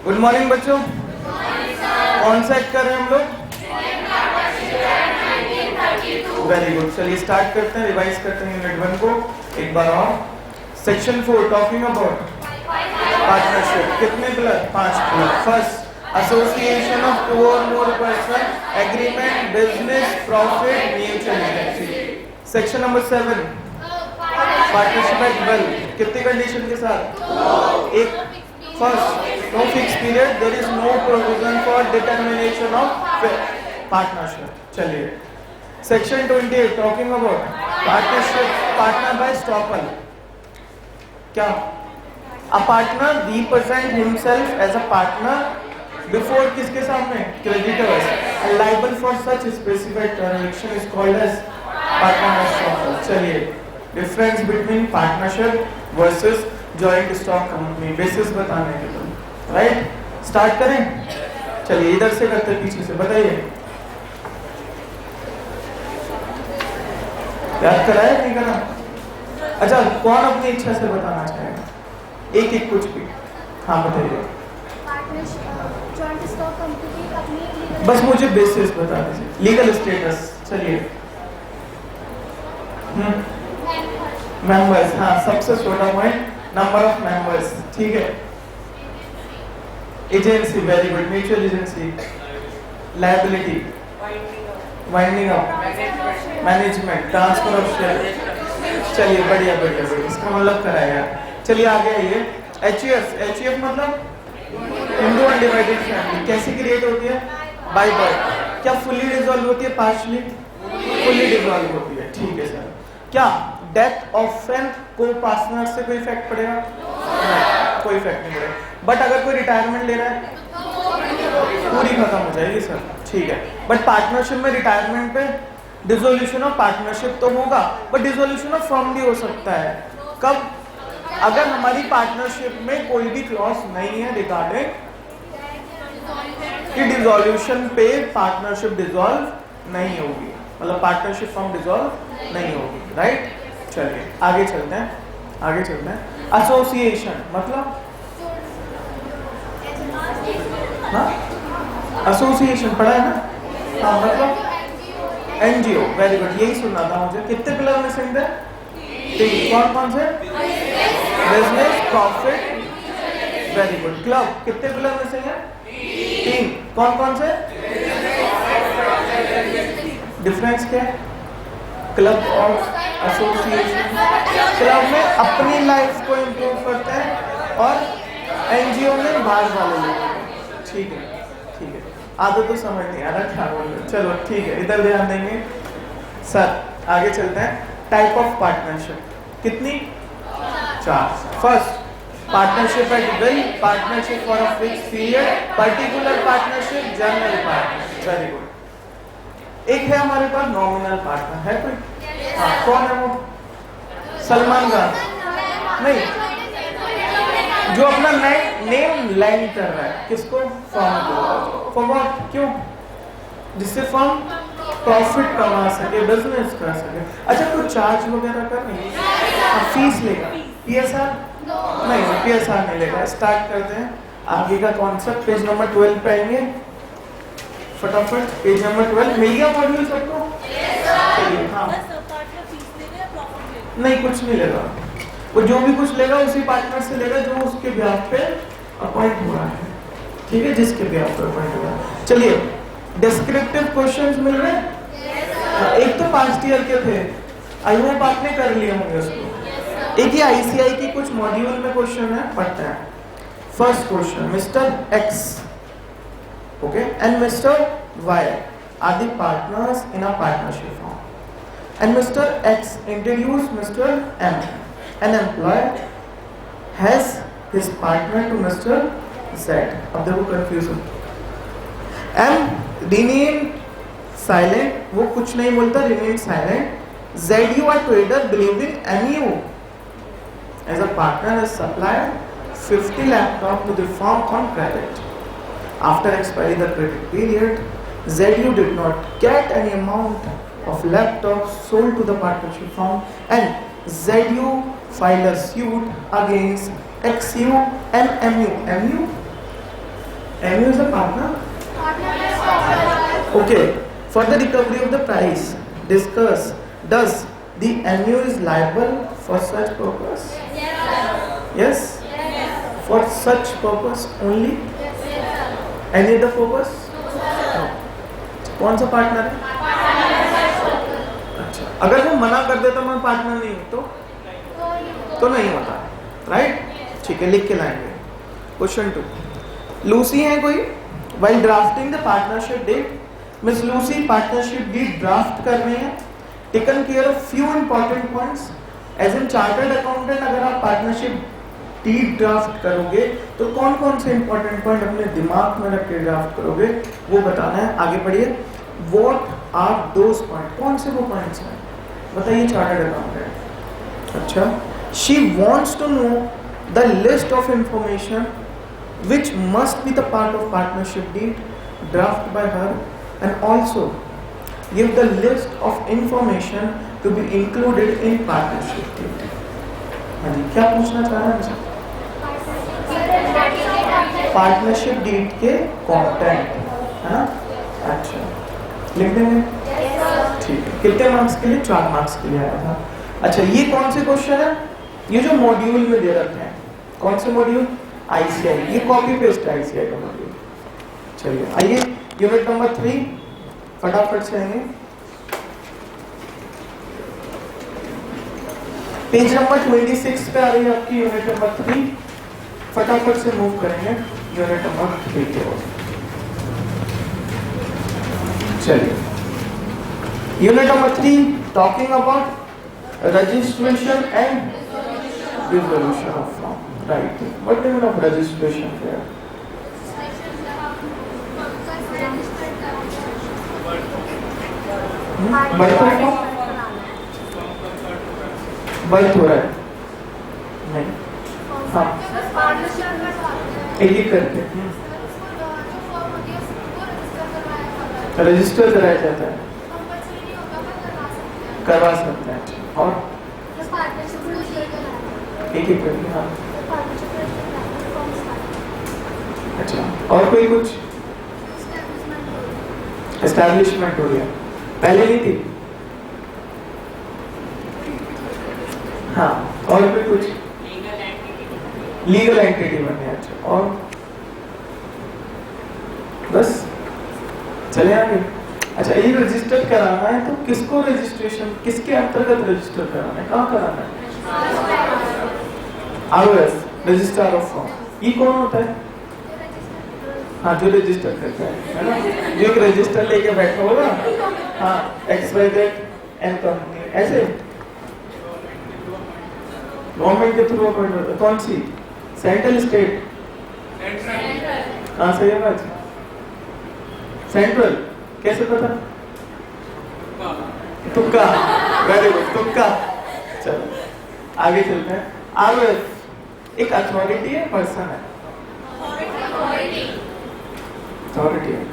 Good morning बच्चों। कौन सा कर रहे हैं हम लोग? Very good. चलिए स्टार्ट करते हैं, रिवाइज करते हैं यूनिट 1 को एक बार और। Section 4 talking about partnership. कितने pillar? 5 pillar. First, association of 2 or more person, agreement, business, profit, mutual interest. Section number 7, partnership at will. कितनी कंडीशन के साथ? एक, first, no fix period, there is no provision for determination of partnership. चलिए section 28 talking about partnership, partner by estoppel. क्या? A partner represent himself as a partner before किसके सामने? Creditors, liable for such specified transaction is called as partner by estoppel. चलिए difference between partnership versus joint stock company basis बताने के लिए, right? Start करें। चलिए इधर से करते पीछे से, बताइए याद करा है नहीं करा? अच्छा, कौन अपनी इच्छा से बताना चाहेगा? एक एक कुछ भी। हाँ बताइए। बस मुझे बेसिस बता दीजिए, लीगल स्टेटस। चलिए मेंबर्स, हाँ सबसे छोटा पॉइंट, नंबर ऑफ मेंबर्स, ठीक है। Agency, very good, mutual agency. Liability, winding up, management, transfer of share. चलिए बढ़िया बढ़िया बढ़िया, इसका मतलब कराया। चलिए आगे आइए। एचयूएफ, एचयूएफ मतलब हिंदू अनडिवाइडेड फैमिली। कैसे क्रिएट होती है? By birth. क्या फुल्ली डिसॉल्व होती है? पार्शियली? फुल्ली डिसॉल्व होती है, ठीक है सर। क्या डेथ ऑफ एन को पार्टनर से कोई इफेक्ट पड़ेगा? कोई इफेक्ट नहीं पड़ेगा। बट अगर कोई रिटायरमेंट ले रहा है पूरी खत्म हो जाएगी सर, ठीक है। बट पार्टनरशिप में रिटायरमेंट पे डिसोल्यूशन ऑफ पार्टनरशिप तो होगा, बट डिसोल्यूशन ऑफ फर्म भी हो सकता है। कब? अगर हमारी पार्टनरशिप में कोई भी क्लॉज नहीं है रिगार्डिंग कि डिसोल्यूशन पे पार्टनरशिप डिसॉल्व नहीं होगी, मतलब पार्टनरशिप फर्म डिसॉल्व नहीं होगी, राइट? चलिए आगे चलते हैं, आगे चलते हैं। एसोसिएशन मतलब, हाँ एसोसिएशन पढ़ा है ना? हाँ मतलब एनजीओ, वेरी गुड, यही सुनना था मुझे। कितने पिलर में सिंध है? 3। कौन कौन से? Business, profit, very good. Club कितने पिलर में से है? 3। कौन कौन से? डिफरेंस क्या है? क्लब और एसोसिएशन। क्लब में अपनी लाइफ को इम्प्रूव करते हैं और एनजीओ में बाहर वाले लोग। ठीक है ठीक है, आदत तो समझ नहीं आ रहा क्या बोल रहे। चलो ठीक है, इधर ध्यान देंगे सर। आगे चलते हैं। टाइप ऑफ पार्टनरशिप कितनी? 4। First, partnership at will, partnership for a fixed period, particular partnership, general partnership. Very good. एक है हमारे पास नॉमिनल पार्टनर, है कोई? हाँ, कौन है वो? सलमान खान? नहीं, जो अपना नेम लैंड कर रहा है किसको? फर्म को। For what? क्यों? जिससे फर्म प्रॉफिट कमा सके, बिजनेस कर सके। अच्छा, कोई चार्ज वगैरह कर नहीं? फीस लेगा? पीएसआर? नहीं, पीएसआर नहीं लेगा। स्टार्ट करते हैं आगे का कॉन्सेप्ट। पेज नंबर 12 पे आएंगे फटाफट। पेज नंबर 12 मिल गया मॉड्यूल सबको? चलिए हाँ, नहीं कुछ नहीं लेगा वो, जो भी कुछ लेगा उसी पार्टनर से लेगा जो उसके ब्याह पे अपॉइंट हुआ है, ठीक है, जिसके ब्याह पे अपॉइंट हुआ है। चलिए डिस्क्रिप्टिव क्वेश्चंस मिल रहे हैं? एक तो पास्ट ईयर के थे, आई होप आपने कर लिए होंगे उसको। एक ही आईसीआई की कुछ मॉड्यूल में क्वेश्चन है, पढ़ते हैं। First question, mister X okay and mister Y are the partners in a partnership firm and mister X introduce mister M, an employee has his partner to Mr. Z. अब देखो confusion. M remain silent, वो कुछ नहीं बोलता, remain silent. ZU a trader believed in MU as a partner as supplier 50 laptop to the firm on credit. After expiry the credit period, ZU did not get any amount of laptops sold to the partnership firm and ZU filed a suit against XU and MU. MU MU is a partner. Okay. For the recovery of the price, discuss. Does the MU is liable for such purpose? Yes. For such purpose only. Any other purpose? No. कौन सा partner है? अच्छा, अगर वो मना कर देता मैं पार्टनर नहीं हूं तो नहीं होता, राइट? ठीक है, लिख के लाएंगे। क्वेश्चन 2, लूसी है कोई? While drafting the partnership deed, miss Lucy partnership deed draft कर रही है, taken care of few important points. As an chartered accountant अगर आप पार्टनरशिप डीड ड्राफ्ट करोगे तो कौन कौन से इंपॉर्टेंट पॉइंट अपने दिमाग में रख के ड्राफ्ट करोगे वो बताना है। आगे पढ़िए। व्हाट आर दोज पॉइंट, कौन से वो पॉइंट्स हैं बताइए चार्टर्ड अकाउंटेंट। अच्छा, she wants to know the list of information which must be the part of partnership deed drafted by her, and also give the list of information to be included in partnership deed। हाँ जी, क्या पूछना चाह रहे हैं? Partnership deed के content है ना? अच्छा, लिख देंगे। ठीक है, कितने मार्क्स के लिए? 4 मार्क्स के लिए आया था। अच्छा, ये कौन से क्वेश्चन है? ये जो मॉड्यूल में दे रखे हैं, कौन से मॉड्यूल? ICI, ये कॉपी पेस्ट है ICI का मॉड्यूल। चलिए आइए यूनिट नंबर 3 फटाफट से आएंगे। पेज नंबर 26 पे आ रही है आपकी यूनिट नंबर 3। फटाफट से मूव करेंगे यूनिट नंबर 3 की ओर। चलिए, unit number 3 talking about registration and dissolution of firm. Right. What do you mean of registration here? Birth हो रहा है? नहीं। हाँ। एक करके रजिस्टर कराया जाता है, करवा सकते हैं। और एक करके हाँ। अच्छा, और कोई कुछ? एस्टैब्लिशमेंट हो गया, पहले नहीं थी। हाँ, और कोई कुछ? लीगल एंटिटी बने। अच्छा, और बस चले आगे। अच्छा, ये रजिस्टर कराना है तो किसको रजिस्ट्रेशन, किसके अंतर्गत रजिस्टर कराना है, कहाँ कराना है? ROF, registrar of firm. ये कौन होता है? हाँ, जो रजिस्टर करता है ना, जो एक रजिस्टर लेके बैठा होगा। हाँ, XYZ एंड कंपनी, ऐसे गवर्नमेंट के थ्रू अपॉइंट होता है। कौन सी? Central, state? कहाँ से है बात? सेंट्रल। कैसे पता? तुक्का। वेरी गुड, तुक्का। चलो आगे चलते हैं। ROF एक अथॉरिटी है, पर्सन है? अथॉरिटी है।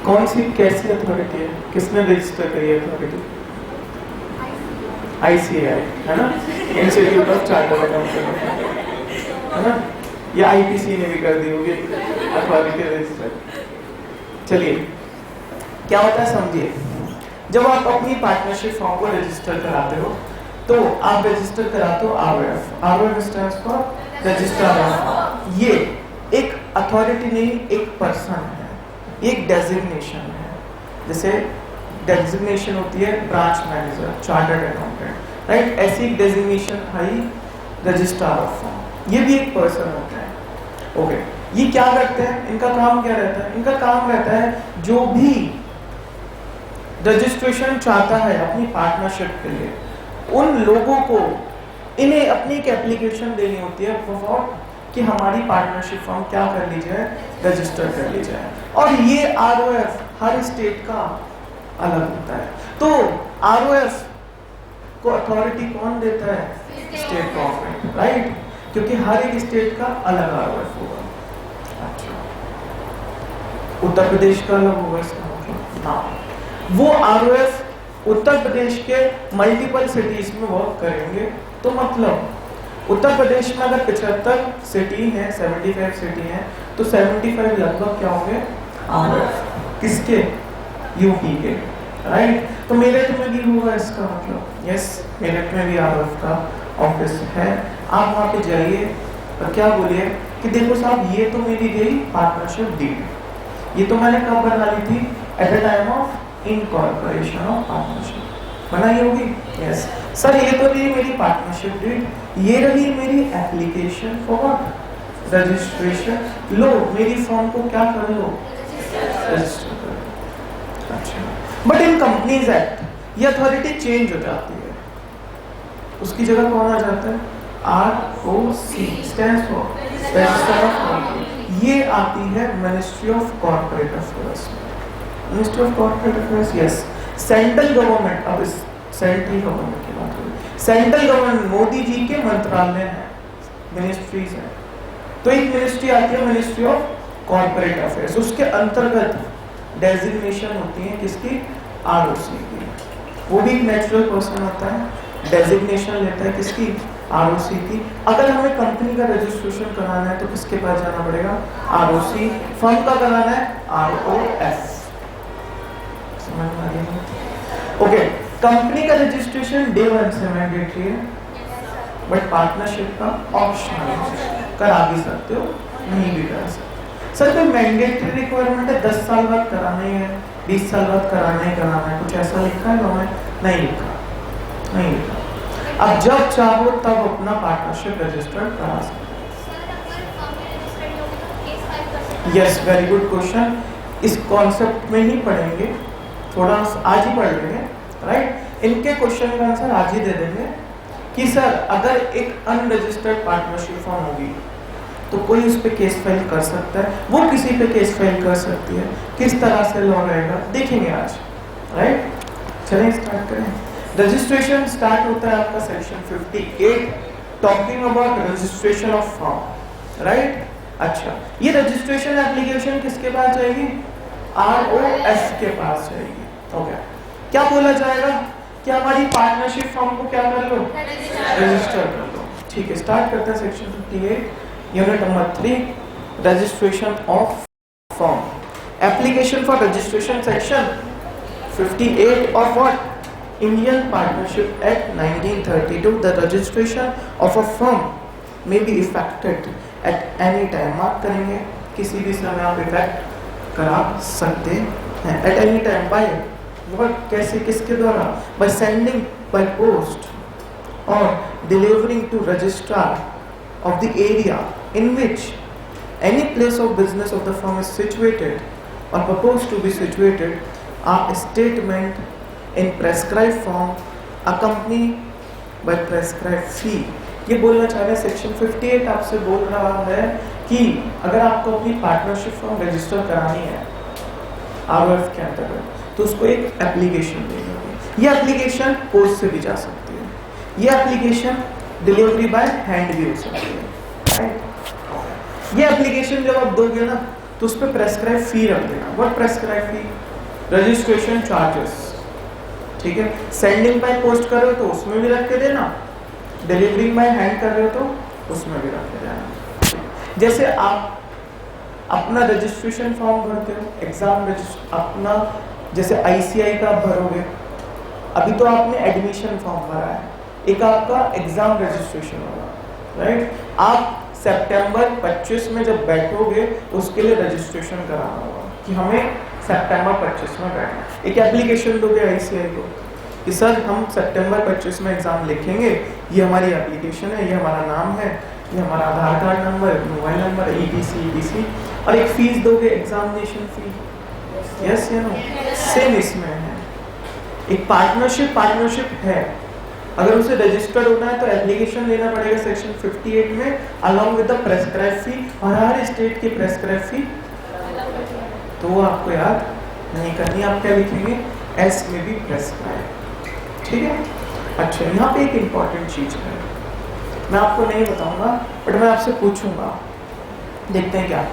कौन सी, कैसी अथॉरिटी है? किसने रजिस्टर करी है अथॉरिटी? ICAI है ना, इंस्टीट्यूट ऑफ चार्टर्ड अकाउंटेंट है ना, या IPC ने भी कर दी होगी अथॉरिटी रजिस्टर। चलिए, क्या होता है समझिए। जब आप अपनी पार्टनरशिप फॉर्म को रजिस्टर कराते हो तो आप रजिस्टर कराते हो ROF stands for registrar of. ये एक अथॉरिटी नहीं, एक पर्सन है, एक डेजिग्नेशन है। जैसे डेजिग्नेशन होती है branch manager, chartered accountant, right? ऐसी एक designation I registrar of firm. ये भी एक पर्सन होता है। ओके, ये क्या करते हैं? इनका काम क्या रहता है? इनका काम रहता है जो भी रजिस्ट्रेशन चाहता है अपनी पार्टनरशिप के लिए, उन लोगों को इन्हें अपनी एक एप्लीकेशन देनी होती है फॉर कि हमारी पार्टनरशिप फर्म क्या कर ली जाए, रजिस्टर कर ली जाए। और ये ROF हर स्टेट का अलग होता है। तो ROF को अथॉरिटी कौन देता है? State government, right? क्योंकि हर एक स्टेट का अलग ROF होगा। अच्छा, उत्तर प्रदेश का अलग होगा इसका मतलब? हाँ, वो ROF उत्तर प्रदेश के मल्टीपल सिटीज में वर्क करेंगे। तो मतलब उत्तर प्रदेश में अगर 75 सिटी हैं, 75 सिटी हैं, तो 75 लगभग क्या होंगे RF किसके, यूपी के, राइट। तो मेरठ में भी होगा इसका मतलब, यस मेरठ में भी RF का ऑफिस है। आप वहाँ पे जाइए और क्या बोलिए कि देखो साहब ये तो मेरी गई पार्टनरशिप डीड, ये तो मैंने कब बना ली थी, at the time of incorporation of partnership बनाई होगी, यस सर ये तो रही मेरी पार्टनरशिप डीड, ये रही मेरी एप्लीकेशन फॉर व्हाट, रजिस्ट्रेशन, लो मेरी फॉर्म को क्या कर लो, रजिस्टर कर। अच्छा, बट इन कंपनीज एक्ट ये अथॉरिटी चेंज हो जाती है, उसकी जगह कौन आ जाता है, ROC stands for register of company, ये आती है ministry of corporate affairs, ministry of corporate affairs, yes central government, अब इस सेंट्रल गवर्नमेंट की बात करें, सेंट्रल गवर्नमेंट मोदी जी के मंत्रालय हैं, मिनिस्ट्रीज हैं, तो एक मिनिस्ट्री आती है मिनिस्ट्री ऑफ कॉर्पोरेट अफेयर्स, उसके अंतर्गत डेजिग्नेशन होती है किसकी, ROC की, वो भी एक नेचुरल पर्सन होता है, डेजिग्नेशन लेता है किसकी, ROC की। अगर हमें कंपनी का रजिस्ट्रेशन कराना है तो किसके पास जाना पड़ेगा, ROC, फर्म का कराना है ROF, समझ में आ गया, ओके। कंपनी का रजिस्ट्रेशन डे 1 से मैंडेटरी है, बट पार्टनरशिप का ऑप्शनल है, करा भी सकते हो नहीं भी करा सकते। सर कोई मैंडेटरी रिक्वायरमेंट है 10 साल बाद कराना ही है, 20 साल बाद कराना ही कराना है, कुछ ऐसा लिखा है उन्होंने, नहीं लिखा, नहीं लिखा। अब जब चाहो तब अपना पार्टनरशिप रजिस्टर करा सकते। यस वेरी गुड क्वेश्चन, इस कॉन्सेप्ट में ही पढ़ेंगे, थोड़ा आज ही पढ़ लेंगे, राइट। इनके क्वेश्चन का आंसर आज ही दे देंगे कि सर अगर एक अनरजिस्टर्ड पार्टनरशिप फॉर्म होगी तो कोई उस पर केस फाइल कर सकता है, वो किसी पे केस फाइल कर सकती है, किस तरह से लॉ रहेगा देखेंगे आज, राइट। चलिए स्टार्ट करें। रजिस्ट्रेशन स्टार्ट होता है आपका section 58 talking about registration of firm, right. अच्छा, ये रजिस्ट्रेशन एप्लीकेशन किसके पास जाएगी, ROF के पास जाएगी, हो गया। क्या बोला जाएगा कि हमारी पार्टनरशिप फॉर्म को क्या कर लो, रजिस्टर कर लो, ठीक है। स्टार्ट करते हैं section 58 unit number 3 registration of firm, application for registration section 58 of what, Indian Partnership Act 1932, the registration of a firm may be effected at any time, mark करेंगे किसी भी समय आप इफेक्ट करा सकते हैं, at any time by what, कैसे, किसके द्वारा, by sending by post or delivering to registrar of the area in which any place of business of the firm is situated or proposed to be situated, a statement in prescribed form accompanied by prescribed fee। ये बोलना चाह रहे हैं section 58 आपसे बोल रहा है कि अगर आपको अपनी पार्टनरशिप फॉर्म रजिस्टर करानी है ROF के अंतर्गत तो उसको एक एप्लीकेशन देनी होगी, ये एप्लीकेशन पोस्ट से भी जा सकती है, ये एप्लीकेशन डिलीवरी बाय हैंड भी हो सकती है, राइट। ये एप्लीकेशन जब आप दोगे ना तो उस पर प्रेस्क्राइब फी रख देना, what prescribe fee, registration charges, ठीक है। सेंडिंग बाय पोस्ट कर रहे हो तो उसमें भी रख के देना, डिलीवरिंग बाय हैंड कर रहे हो तो उसमें भी रख के देना। जैसे आप अपना रजिस्ट्रेशन फॉर्म भरते हो, एग्जाम अपना जैसे ICI का भरोगे, अभी तो आपने एडमिशन फॉर्म भरा है, एक आपका एग्जाम रजिस्ट्रेशन होगा, राइट। आप सितंबर 25 में जब बैठोगे उसके लिए रजिस्ट्रेशन कराना होगा कि हमें सितंबर 25 में बैठना, एक एप्लीकेशन दोगे ICI को कि सर हम सितंबर 25 में एग्जाम लिखेंगे, ये हमारी एप्लीकेशन है, ये हमारा नाम है, ये हमारा Aadhaar card number, mobile number, ETC और एक फीस दोगे एग्जामिनेशन फी, यस या नो, सेम इसमें है। एक पार्टनरशिप है, अगर उसे रजिस्टर्ड होना है तो एप्लीकेशन लेना पड़ेगा सेक्शन 58 में अलॉन्ग विद द प्रेस्क्राइब फी, और हर स्टेट की प्रेस्क्राइब फी तो वो आपको याद नहीं करनी, आप क्या लिखेंगे, एस में भी प्रेस्क्राइब, ठीक है। अच्छा, यहाँ पे एक इम्पॉर्टेंट चीज है, मैं आपको नहीं बताऊंगा बट मैं आपसे पूछूंगा, देखते हैं क्या।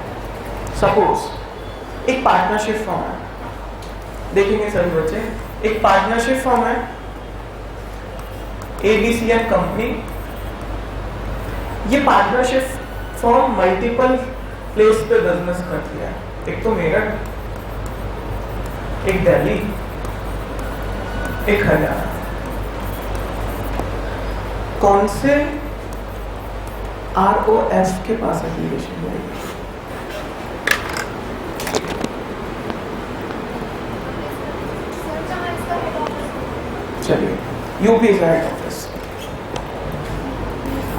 सपोज एक पार्टनरशिप फॉर्म है, देखेंगे सर बच्चे, एक पार्टनरशिप फॉर्म है ABCM कंपनी ये पार्टनरशिप फॉर्म मल्टीपल प्लेस पे बिजनेस करती है, एक तो मेरठ, एक दिल्ली, एक हरियाणा। कौन से ROF के पास एप्लीकेशन जाएगी? चलिए यूपी का हेड ऑफिस,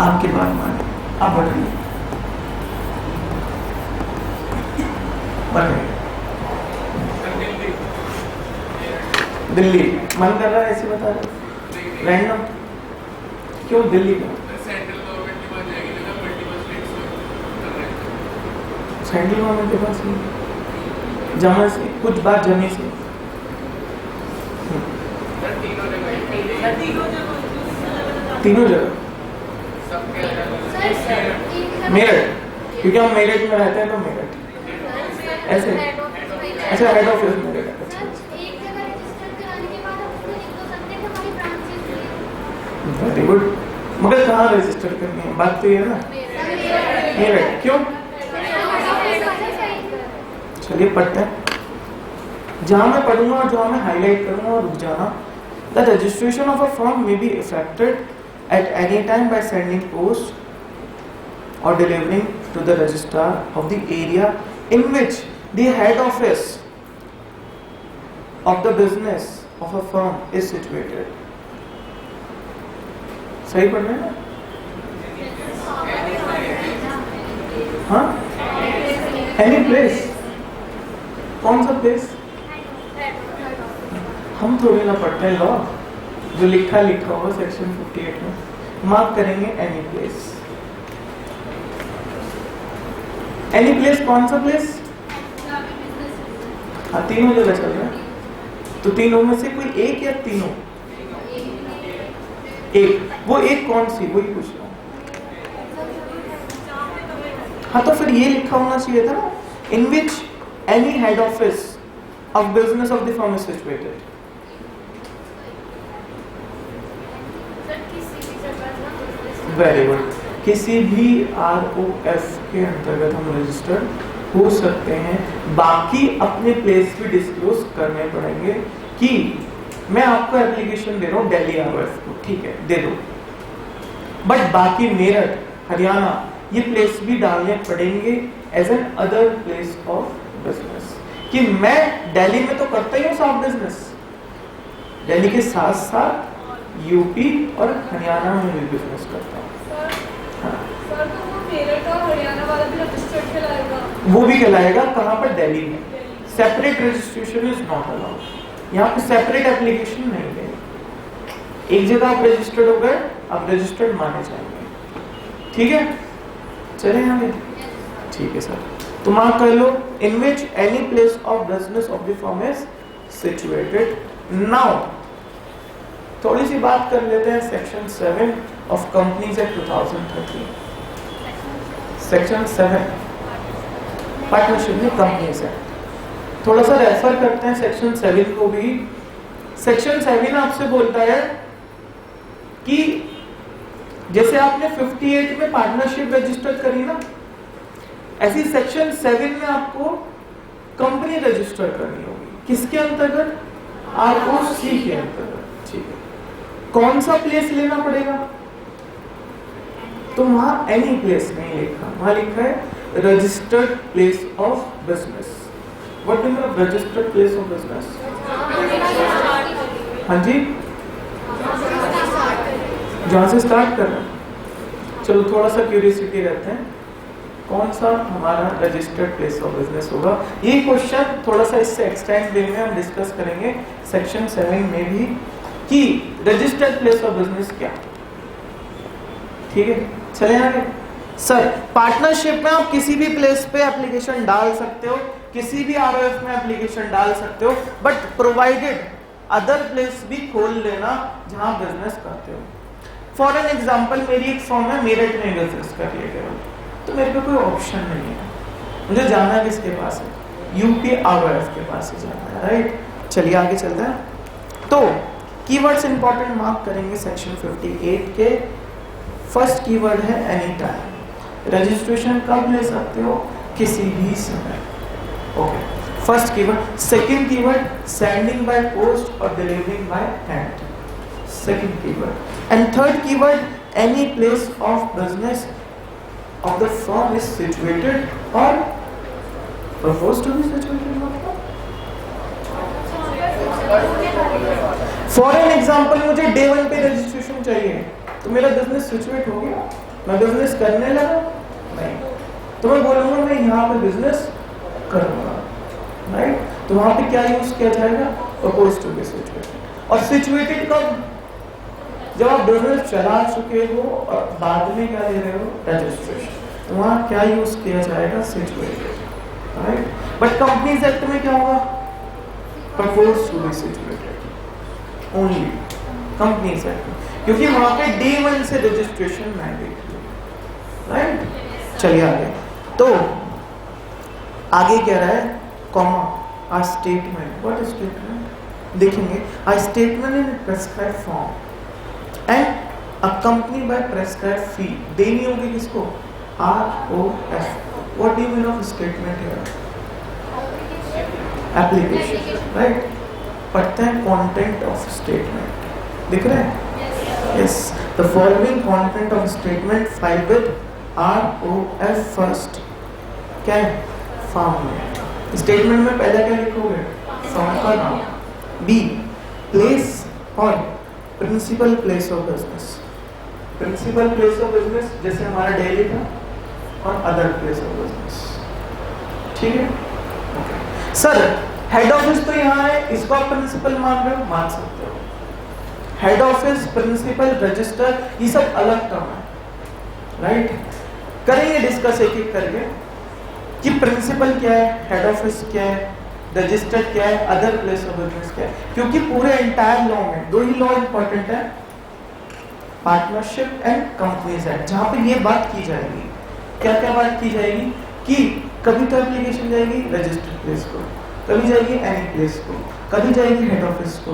आपकी बात मान, आप बढ़िए दिल्ली मन कर रहा है, ऐसे बता रहे रैंडम, क्यों दिल्ली का? सेंट्रल गवर्नमेंट के पास नहीं, जमा से कुछ बात जमी से तीनों जगह मेरठ, क्योंकि हम मेरठ में रहते हैं तो मेरठ ऐसे। अच्छा head office Meerut, very good. मगर कहाँ रजिस्टर करनी है, बात तो ये है ना, मेरठ। क्यों? चलिए पढ़ते हैं, जहां मैं पढ़ूंगा और जहां मैं हाईलाइट करूंगा और रुक जाना। The registration of a firm may be affected at any time by sending post or delivering to the registrar of the area in which the head office of the business of a firm is situated. सही पढ़ रहे हैं? हाँ? Any place? कौन सा place? हम थोड़ी ना पढ़ते हैं लॉ, जो लिखा होगा सेक्शन 58 में मार्क करेंगे एनी प्लेस। एनी प्लेस कौन सा प्लेस? हाँ तीनों जगह चल रहा है, तो तीनों में से कोई एक या तीनों? एक, वो एक कौन सी, वही पूछ रहा हूँ। हाँ तो फिर ये लिखा होना चाहिए था ना, in which any head office of business of the firm is situated. Very good. किसी भी ROF के अंतर्गत हम रजिस्टर्ड हो सकते हैं, बाकी अपने प्लेस भी डिस्क्लोज करने पड़ेंगे कि मैं आपको एप्लीकेशन दे रहा हूँ दिल्ली ROF को, ठीक है दे दो, बट बाकी मेरठ, हरियाणा ये प्लेस भी डालने पड़ेंगे as an other place of business, कि मैं दिल्ली में तो करता ही हूँ साफ बिजनेस, दिल्ली के साथ साथ यूपी और हरियाणा में भी बिजनेस करता हूँ। हाँ। सर तो वो मेरठ और हरियाणा वाला भी रजिस्टर्ड कहलाएगा? वो भी कहलाएगा, कहाँ पर? दिल्ली में। Separate registration is not allowed, यहाँ पे सेपरेट एप्लीकेशन नहीं है। एक जगह आप रजिस्टर्ड हो गए, आप रजिस्टर्ड माने जाएंगे, ठीक है? चले आगे, ठीक है सर। तो मार्क कर लो, in which any place of business of the firm is situated. Now थोड़ी सी बात कर लेते हैं section 7 of companies act 2013। Section 7 partnership में कंपनीज एक्ट, थोड़ा सा रेफर करते हैं सेक्शन 7 को भी। सेक्शन 7 आपसे बोलता है कि जैसे आपने 58 में पार्टनरशिप रजिस्टर करी ना, ऐसी सेक्शन 7 में आपको कंपनी रजिस्टर करनी होगी। किसके अंतर्गत? ROC के अंतर्गत, ठीक है। कौन सा प्लेस लेना पड़ेगा? तो वहां एनी प्लेस नहीं लिखा, वहां लिखा है registered place of business. What mean of registered place of business? हाँ जी, जहां से स्टार्ट कर रहे हैं। चलो थोड़ा सा क्यूरियोसिटी रहते हैं, कौन सा हमारा रजिस्टर्ड प्लेस ऑफ बिजनेस होगा? ये क्वेश्चन थोड़ा सा इससे एक्सटेंड वे में हम डिस्कस करेंगे सेक्शन 7 में भी, कि रजिस्टर्ड प्लेस ऑफ बिजनेस क्या, ठीक है? चले आगे। सर पार्टनरशिप में आप किसी भी प्लेस पे एप्लीकेशन डाल सकते हो, किसी भी ROF में एप्लीकेशन डाल सकते हो, बट प्रोवाइडेड अदर प्लेस भी खोल लेना जहां बिजनेस करते हो। फॉर एन एग्जांपल, मेरी एक फर्म है मेरठ में बिजनेस कर रही है, तो मेरे पे कोई ऑप्शन नहीं है, मुझे जाना किसके पास है? यूपी ROF के पास ही जाना है, राइट? चलिए आगे चलते हैं। तो कीवर्ड्स इंपॉर्टेंट मार्क करेंगे सेक्शन 58 के। फर्स्ट कीवर्ड है एनी टाइम, रजिस्ट्रेशन कब ले सकते हो, किसी भी समय। Okay, first keyword. Second keyword sending by post और delivering by hand, second keyword. And third keyword any place of business of the firm is situated और propose to be situated. For an example, मुझे day 1 पे registration चाहिए, तो मेरा business situate हो गया, मैं बिजनेस करने लगा नहीं, तो मैं बोलूंगा मैं यहाँ पे बिजनेस करूंगा, राइट। तो वहां पे क्या यूज किया जाएगा, प्रपोज टू बी सिचुएटेड। और सिचुएटेड कब, जब आप बिजनेस चला चुके हो और बाद में क्या ले रहे हो, रजिस्ट्रेशन, तो वहां क्या यूज किया जाएगा, situated, right. But companies act में क्या होगा, propose to be situated only, companies act में, क्योंकि वहां पे डे 1 से रजिस्ट्रेशन मैंडेटरी, राइट। चलिए आगे, तो आगे क्या रहा है, comma, a statement, what is statement, देखेंगे, a statement in prescribed form and accompany by prescribed fee, देनी होगी किसको, ROF। What do you mean of statement here, application, right. पढ़ते हैं कंटेंट ऑफ स्टेटमेंट, दिख रहा है, yes, the following content of statement file with ROF first, क्या है, फॉर्म में, स्टेटमेंट में पहले क्या लिखोगे, फॉर्म का नाम, बी प्लेस और principal place of business, principal place of business जैसे हमारा डेली था, और अदर प्लेस ऑफ बिजनेस, ठीक है। सर हेड ऑफिस तो यहाँ है, इसको आप प्रिंसिपल मान रहे हो, मान सकते हो, हेड ऑफिस, प्रिंसिपल, रजिस्टर, ये सब अलग टर्म है, राइट। करेंगे डिस्कस एक एक करके कि प्रिंसिपल क्या है, हेड ऑफिस क्या है, रजिस्टर क्या है, अदर प्लेस ऑफ बिजनेस क्या है, क्योंकि पूरे एंटायर लॉ में दो ही लॉ इंपॉर्टेंट है, पार्टनरशिप एंड कंपनीज एक्ट, जहां पे ये बात की जाएगी, क्या क्या बात की जाएगी, कि कभी तो एप्लीकेशन जाएगी रजिस्टर्ड प्लेस को, कभी जाएगी एनी प्लेस को, कभी जाएगी हेड ऑफिस को,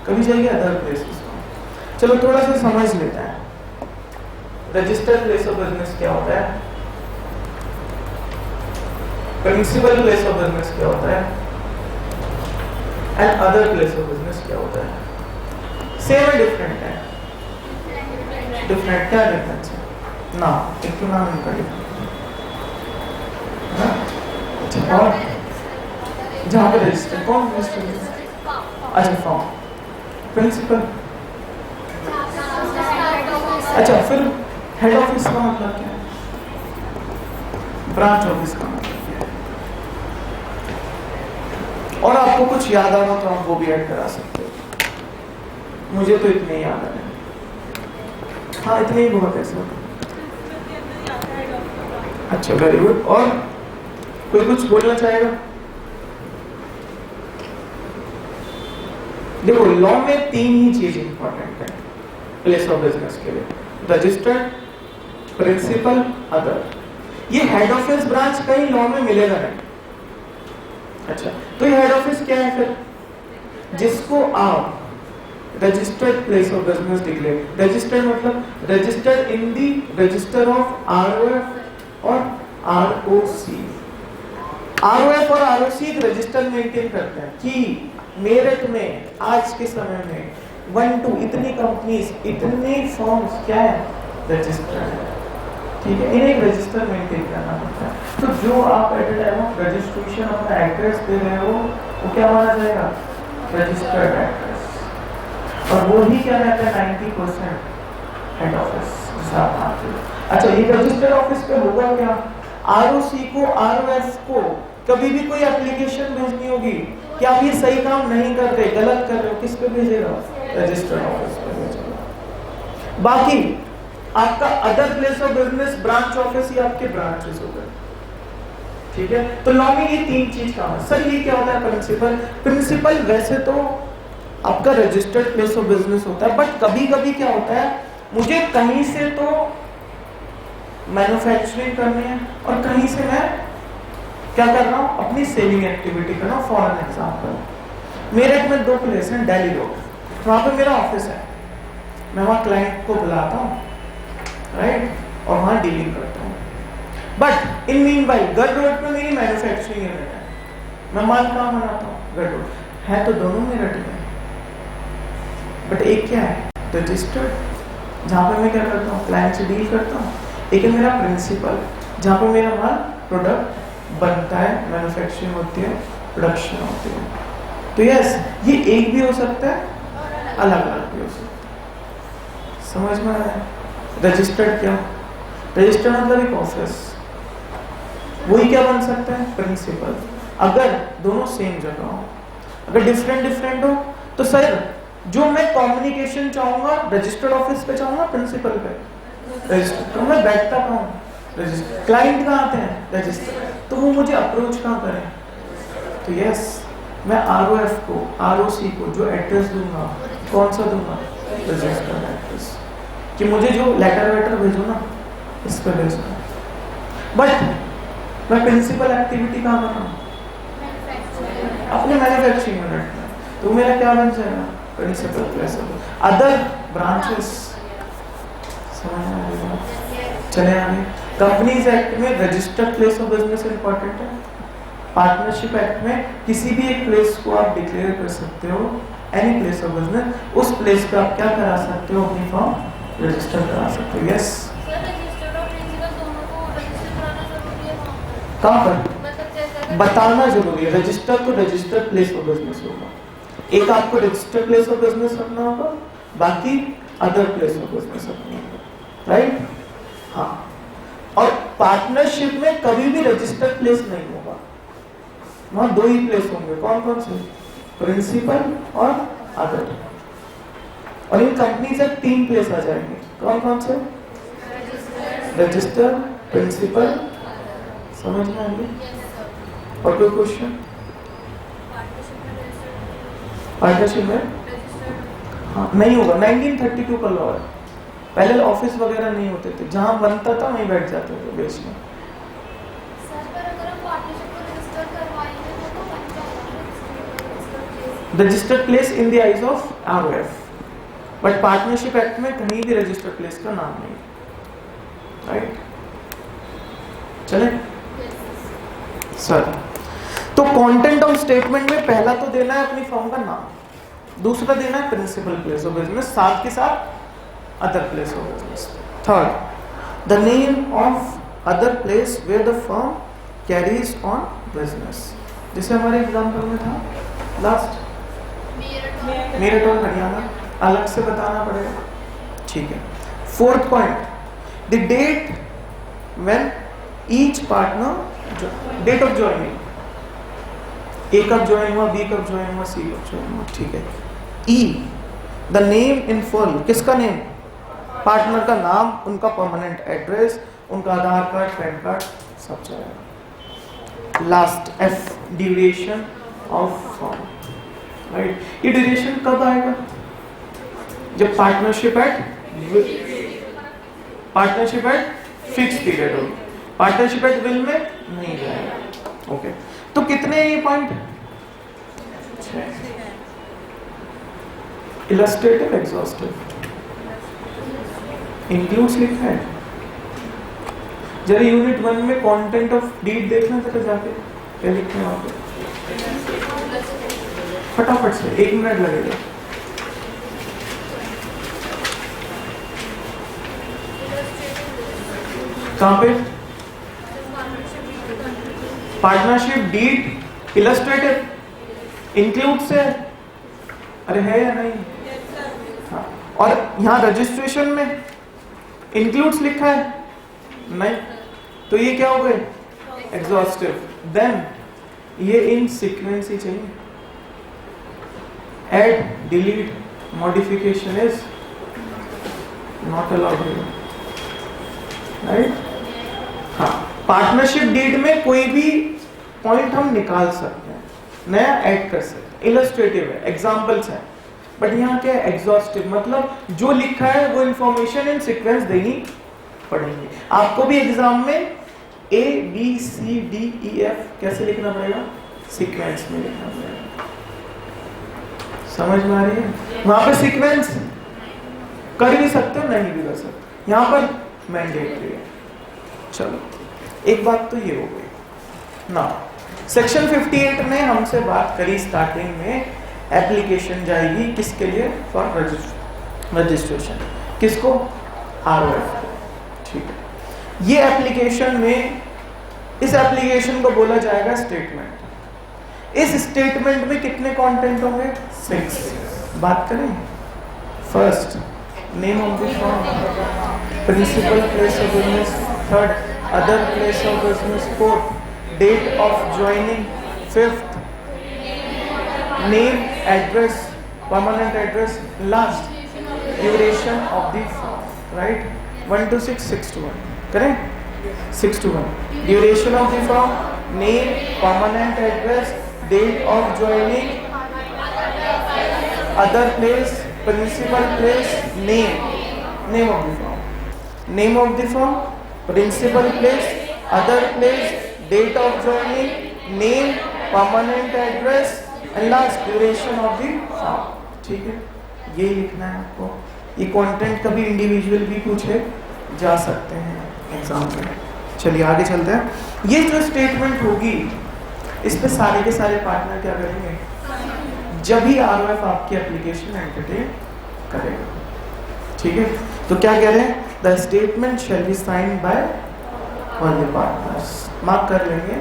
कभी जाएगी अदर प्लेसेस को। चलो थोड़ा सा समझ लेते हैं, रजिस्टर्ड प्लेस ऑफ बिजनेस क्या होता है, प्रिंसिपल प्लेस ऑफ बिजनेस क्या होता है, and other place of business क्या होता है, सेम है डिफरेंट है, डिफरेंट, क्या डिफरेंस है ना, एक तो नाम इनका डिफरेंट, और जहाँ पे रजिस्टर, कौन रजिस्टर, अच्छा फॉर्म, प्रिंसिपल, अच्छा फिर हेड ऑफिस का मतलब क्या है, ब्रांच ऑफिस का मतलब क्या है, और आपको कुछ याद आ रहा तो आप वो भी ऐड करा सकते हो, मुझे तो इतने ही याद आ रहे हैं, हाँ इतने ही बहुत है सर। अच्छा वेरी गुड, और कोई कुछ बोलना चाहेगा, देखो लॉ में तीन ही चीज इंपॉर्टेंट है प्लेस ऑफ बिजनेस के लिए, रजिस्टर्ड, प्रिंसिपल, अदर। ये हेड ऑफिस ब्रांच कहीं लॉ में मिलेगा नहीं। अच्छा तो ये हेड ऑफिस क्या है फिर, जिसको आप registered place of business declare, registered मतलब registered in the register of ROF और ROC। ROF और ROC एक रजिस्टर मेंटेन करते हैं कि मेरठ में आज के समय में 1 2 इतनी कंपनीज, इतने फॉर्म्स क्या है, रजिस्टर्ड है, ठीक है, इन्हें एक रजिस्टर मेंटेन करना पड़ता है। तो जो आप at the time of registration अपना एड्रेस दे रहे हो वो क्या माना जाएगा, रजिस्टर्ड एड्रेस, और वो ही क्या रहता है 90% हेड ऑफिस जिसे आप मानते हो। अच्छा ये रजिस्टर्ड ऑफिस पे होगा क्या, ROC को, ROF को कभी भी कोई एप्लीकेशन भेजनी होगी कि आप ये सही काम नहीं कर रहे, गलत कर रहे हो, किस पे भेजेगा, रजिस्टर्ड ऑफिस पे भेजेगा। बाकी आपका other place of business, branch office, ये आपके ब्रांचेस हो गए, ठीक है। तो लॉ में ये तीन चीज काम है। सर ये क्या होता है प्रिंसिपल, प्रिंसिपल वैसे तो आपका रजिस्टर्ड प्लेस ऑफ बिजनेस होता है, बट कभी कभी क्या होता है, मुझे कहीं से तो मैन्युफैक्चरिंग करनी है और कहीं से मैं क्या कर रहा हूँ, अपनी सेलिंग एक्टिविटी कर रहा हूँ। फॉर एन एग्जाम्पल मेरठ में 2 प्लेस हैं, दिल्ली रोड, वहाँ पे मेरा ऑफिस है, मैं वहाँ क्लाइंट को बुलाता हूँ, राइट, और वहां डीलिंग करता हूँ। बट इन मीन बाई गढ़ रोड पे मेरी मैन्युफैक्चरिंग यूनिट है, मैं माल कहाँ बनाता हूँ? गढ़ रोड है तो दोनों मेरठ में, बट एक क्या है रजिस्टर्ड, जहाँ पे मैं क्या करता हूँ क्लाइंट से डील करता हूँ। एक है मेरा प्रिंसिपल, जहाँ पे मेरा माल प्रोडक्ट बनता है, मैन्युफैक्चरिंग होती है, प्रोडक्शन होती है। तो यस, ये एक भी हो सकता है, अलग अलग भी हो सकता है। समझ में आ रहा है? रजिस्टर्ड क्या? रजिस्टर्ड मतलब एक ऑफिस, वही क्या बन सकता है? प्रिंसिपल। अगर दोनों सेम जगह हो, अगर डिफरेंट डिफरेंट हो तो सर जो मैं कम्युनिकेशन चाहूंगा रजिस्टर्ड ऑफिस पे चाहूंगा, प्रिंसिपल पे रजिस्टर्ड, तो मैं बैठता कहाँ हूँ? रजिस्टर। क्लाइंट कहाँ आते हैं? रजिस्टर। तो वो मुझे अप्रोच कहाँ करें? तो यस, मैं ROF को, ROC को जो एड्रेस दूंगा, कौन सा दूंगा? रजिस्टर्ड एड्रेस, कि मुझे जो लेटर वेटर भेजो ना इस पर भेजो। बट मैं प्रिंसिपल एक्टिविटी कहाँ बनाऊँ? अपने मैन्युफैक्चरिंग यूनिट में, तो मेरा क्या बन जाएगा? Principal place of other branches. समझ में आएगा? चले आगे। कंपनीज एक्ट में registered place of business important है। पार्टनरशिप एक्ट में किसी भी एक प्लेस को आप डिक्लेयर कर सकते हो, एनी प्लेस ऑफ बिजनेस, उस प्लेस पे आप क्या करा सकते हो? अपनी फॉर्म रजिस्टर करा सकते हो। यस, कहाँ पर बताना जरूरी है? रजिस्टर तो रजिस्टर्ड प्लेस ऑफ बिजनेस होगा, एक आपको रजिस्टर्ड प्लेस ऑफ बिजनेस रखना होगा, बाकी अदर प्लेस ऑफ बिजनेस रखना होगा, राइट? हाँ, और पार्टनरशिप में कभी भी रजिस्टर्ड प्लेस नहीं होगा, वहां दो ही प्लेस होंगे। कौन कौन से? प्रिंसिपल और अदर। और इन कंपनी से 3 प्लेस आ जाएंगे। कौन कौन से? Register, principal. समझ में आएंगे? और कोई क्वेश्चन? पार्टनरशिप में हाँ नहीं होगा, 1932 का लॉ है। पहले ऑफिस वगैरह नहीं होते थे, जहां बनता था वहीं बैठ जाते थे बेचने। Registered place in the eyes of ROF, but partnership act में कहीं भी रजिस्टर्ड प्लेस का नाम नहीं, राइट? चले सर, तो कंटेंट ऑफ स्टेटमेंट में पहला तो देना है अपनी फर्म का नाम, दूसरा देना है प्रिंसिपल प्लेस ऑफ बिजनेस, साथ के साथ other place of business. Third, the name of other place where the firm carries on business, जैसे हमारे एग्जांपल में था लास्ट मेरठ और हरियाणा, अलग से बताना पड़ेगा, ठीक है। Fourth point, the date when each partner, date of joining, A कब ज्वाइन हुआ, B कब ज्वाइन हुआ, C कब ज्वाइन हुआ, ठीक है। E, the name in full, किसका नेम? पार्टनर का नाम, उनका परमानेंट एड्रेस, उनका आधार कार्ड, पैन कार्ड, सब जाएगा। Last F, duration of firm, right? ये ड्यूरेशन कब आएगा? जब पार्टनरशिप एट फिक्स पीरियड होगी, पार्टनरशिप एट विल में नहीं जाएगा। ओके, तो कितने ये पॉइंट? 6। इलस्ट्रेटिव, एग्जॉस्टिव, इंक्लूड्स लिखा है। जरा यूनिट 1 में कंटेंट ऑफ डीड देखना जरा जाके, क्या लिखते हैं वहां पे? फटाफट से, 1 मिनट लगेगा। कहां पे? पार्टनरशिप डीड इलस्ट्रेटिव इंक्लूड से, अरे है या नहीं? हाँ। और यहां रजिस्ट्रेशन में इंक्लूड्स लिखा है नहीं, तो ये क्या हो गए? एग्जॉस्टिव। देन ये इन सीक्वेंस ही चाहिए। Add, delete, modification is not allowed, right? हाँ, पार्टनरशिप डीड में कोई भी पॉइंट हम निकाल सकते हैं, नया ऐड कर सकते हैं, इलस्ट्रेटिव है, एग्जांपल्स हैं। बट यहाँ क्या है? एग्जॉस्टिव, मतलब जो लिखा है वो इंफॉर्मेशन इन सीक्वेंस देनी पड़ेगी। आपको भी एग्जाम में A B C D E F कैसे लिखना पड़ेगा? सीक्वेंस में लिखना पड़ेगा। समझ में आ रही है? वहां पर सीक्वेंस कर भी सकते हो, नहीं भी कर सकते। यहाँ पर मैंडेटरी है। चलो एक बात तो ये हो गई ना। सेक्शन 58 में हमसे बात करी स्टार्टिंग में, एप्लीकेशन जाएगी किसके लिए? For registration. किसको? ROF। ठीक है, ये एप्लीकेशन में, इस एप्लीकेशन को बोला जाएगा स्टेटमेंट। इस स्टेटमेंट में कितने कंटेंट होंगे? 6। बात करें। First, name of the firm, principal place of business, third other place of business, fourth date of joining, fifth name, address, permanent address, last duration of the firm. Right, 1 to 6, 6 to 1, करें? 6 to 1, duration of the firm, name, permanent address, date of joining, other place, principal place, name of the firm, name of the firm, principal place, other place, date of joining, name, permanent address and last duration of the firm. ठीक है, ये लिखना है आपको। ये content कभी individual भी पूछे जा सकते हैं एग्जाम में। चलिए आगे चलते हैं। ये जो स्टेटमेंट होगी, इस पे सारे के सारे पार्टनर क्या करेंगे? जब ही ROF आपकी एप्लीकेशन एंटरटेन करेगा। ठीक है, तो क्या कह रहे हैं? The statement shall be signed by all the partners. Mark कर लेंगे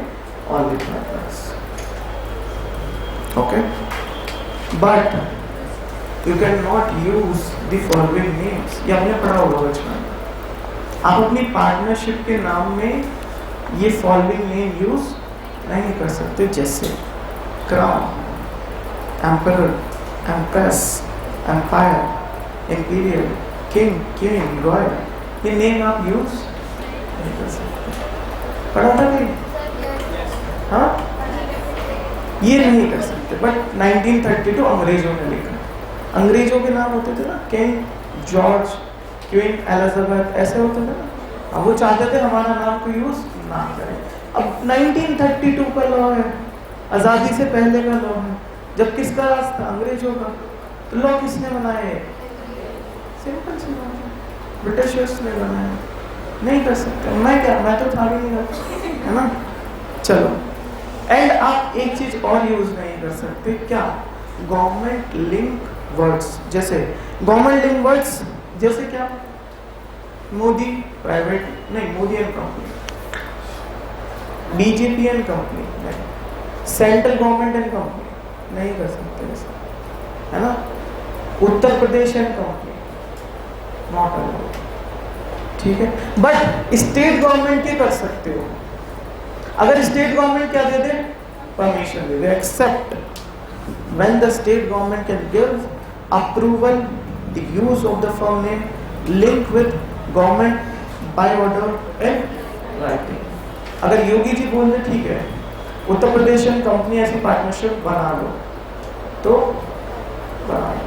all the partners. Okay, but you can not use the following names. ये आपने पढ़ा होगा बचपन। आप अपनी पार्टनरशिप के नाम में ये फॉलोइंग नेम यूज नहीं कर सकते, जैसे crown, emperor, empress, empire, imperial, king, queen, royal. ये नेम आप यूज नहीं कर सकते। पढ़ा था नहीं? हाँ, ये नहीं कर सकते। बट 1932 अंग्रेजों ने लिखा। अंग्रेजों के नाम होते थे ना, किंग जॉर्ज, क्वीन एलिजाबेथ, ऐसे होते थे ना। अब वो चाहते थे हमारा नाम को यूज ना करें। अब 1932 का लॉ है, आजादी से पहले का लॉ है। जब किसका राज था? अंग्रेजों का। तो लॉ किसने बनाए? सिंपल सी बात है, ब्रिटिशर्स ने बनाया। नहीं कर सकते। मैं क्या, मैं तो था भी नहीं करता, है ना। चलो, एंड आप एक चीज और यूज नहीं कर सकते, क्या? Government link words. जैसे गवर्नमेंट लिंक वर्ड्स जैसे क्या? मोदी प्राइवेट नहीं, Modi and company, BJP and company नहीं, सेंट्रल गवर्नमेंट एंड कंपनी नहीं कर सकते ऐसा, है ना। Uttar Pradesh and company not allowed. ठीक है, बट स्टेट गवर्नमेंट के कर सकते हो। अगर स्टेट गवर्नमेंट क्या दे दे? परमिशन दे दे, except when the state government can give approval the use of the firm name link with government by order and writing। अगर योगी जी बोल रहे ठीक है, उत्तर प्रदेश एंड कंपनी ऐसी पार्टनरशिप बना लो तो बना लो,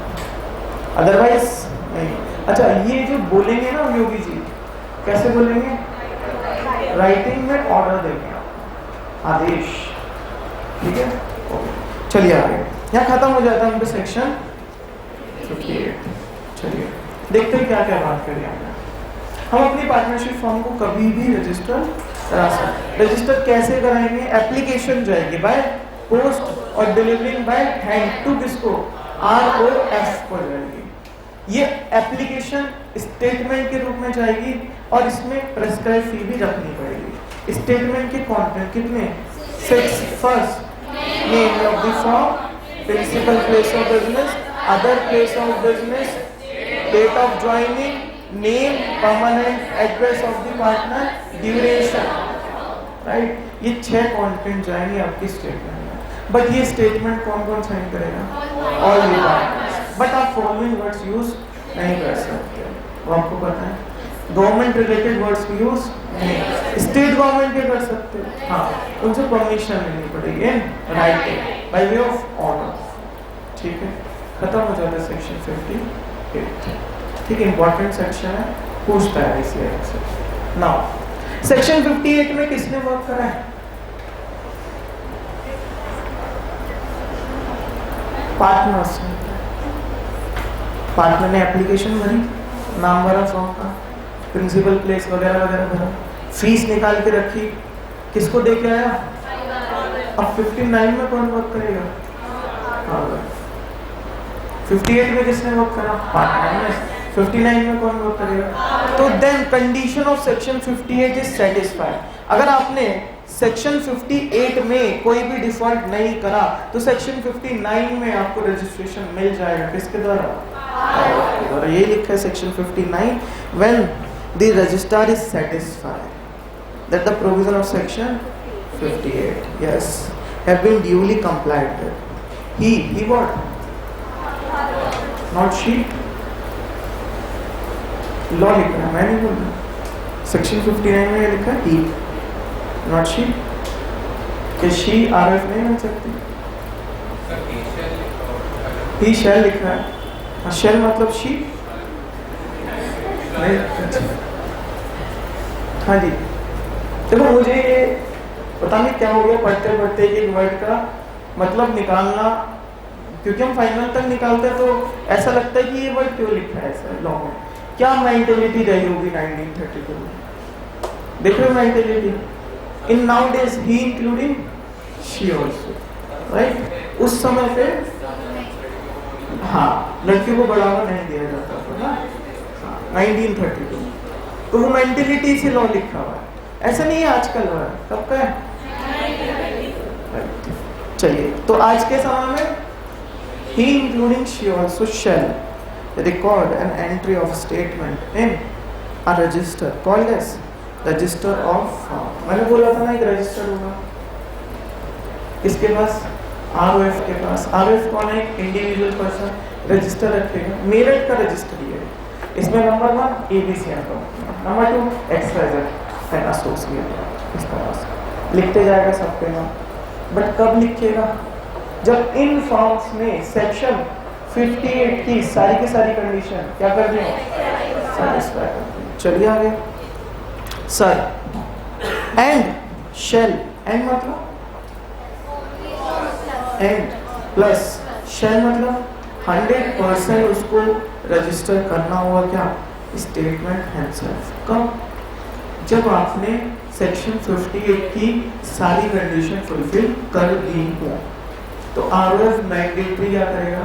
अदरवाइज नहीं। अच्छा, ये जो बोलेंगे ना योगी जी, कैसे बोलेंगे? राइटिंग में ऑर्डर देंगे, आदेश। ठीक है, चलिए आगे। यहाँ खत्म हो जाता है उनका सेक्शन 58। चलिए देखते हैं क्या क्या बात करें हमने। हम अपनी पार्टनरशिप फॉर्म को कभी भी रजिस्टर करा सकते। रजिस्टर कैसे कराएंगे? एप्लीकेशन जाएगी बाय पोस्ट और डिलीवरिंग बाय हैंड टू किसको? ROF को जाएगी। ये एप्लीकेशन स्टेटमेंट के रूप में जाएगी और इसमें प्रेस्क्राइब फी भी रखनी पड़ेगी। स्टेटमेंट के कंटेंट कितने? 6। First, name of the firm, principal place of business, other place of business, date of joining, name, permanent address of the partner, duration, right? ये 6 कंटेंट जाएंगे आपकी स्टेटमेंट में। बट ये स्टेटमेंट कौन कौन साइन करेगा? All the partners. बट आप following words use नहीं कर सकते, वो आपको पता है। गवर्नमेंट रिलेटेड वर्ड्स यूज नहीं। स्टेट गवर्नमेंट के कर सकते हो, हाँ, उनसे परमिशन लेनी पड़ेगी writing by way of order. ठीक है, खत्म हो जाता है सेक्शन 58। ठीक है, इंपॉर्टेंट सेक्शन है, पूछता है इसे से। नाउ सेक्शन 58 में किसने वर्क करा है? पार्टनर्स ने। पार्टनर ने एप्लीकेशन भरी, नाम भरा फॉर्म का, प्रिंसिपल प्लेस वगैरह वगैरह भरा, फीस निकाल के रखी, किसको दे के आया? अब 59 में कौन वर्क करेगा? 58 में किसने वर्क करा? पार्टनर ने। 59 में कौन वर्क करेगा? तो then condition of section 58 is satisfied. अगर आपने सेक्शन 58 में कोई भी डिफॉल्ट नहीं करा तो सेक्शन 59 में आपको रजिस्ट्रेशन मिल जाएगा। किसके द्वारा? और ये लिखा है section 59, when the registrar is satisfied that the provision of section 58 yes have been duly complied with. He what? Not she. Law लिखा है, मैं नहीं बोल रहा। सेक्शन 59 में लिखा है he, not she. कि she RF नहीं बन सकती। he shall लिखा है, shall मतलब she नहीं। हाँ जी, देखो मुझे ये पता नहीं क्या हो गया, पढ़ते पढ़ते एक वर्ड का मतलब निकालना, क्योंकि हम फाइनल तक निकालते हैं तो ऐसा लगता है कि ये वर्ड क्यों लिखा है ऐसा लॉ में। क्या मेंटेलिटी रही होगी 1932 में? देख रहे हो mentality? In now days he including she also, right? उस समय पे हाँ लड़कियों को बढ़ावा नहीं दिया जाता था ना, 1932। तो वो मेंटेलिटी से लॉ लिखा हुआ है, ऐसा नहीं है आजकल हुआ है। कब का है? चलिए, तो आज के समय में he including she also shall record an entry of statement in a register called as register of firm। मैंने बोला था ना एक रजिस्टर होगा, किसके पास? ROF के पास। ROF कौन है? इंडिविजुअल पर्सन रजिस्टर रखेगा। मेरठ का रजिस्टर ये है, इसमें number 1 ABC account, number 2 XYZ and associate, इस तरह से लिखते जाएगा सबके नाम। बट कब लिखेगा? जब इन फॉर्म्स में सेक्शन 58 की सारी कंडीशन क्या कर दी? सेटिस्फाई कर दी। चलिए आगे। सर एंड शेल, एंड मतलब एंड प्लस शेल मतलब 100% उसको रजिस्टर करना होगा क्या? Statement himself. कब? जब आपने सेक्शन 58 की सारी कंडीशन फुलफिल कर दी हो। तो ROF मैंडेटरी क्या करेगा?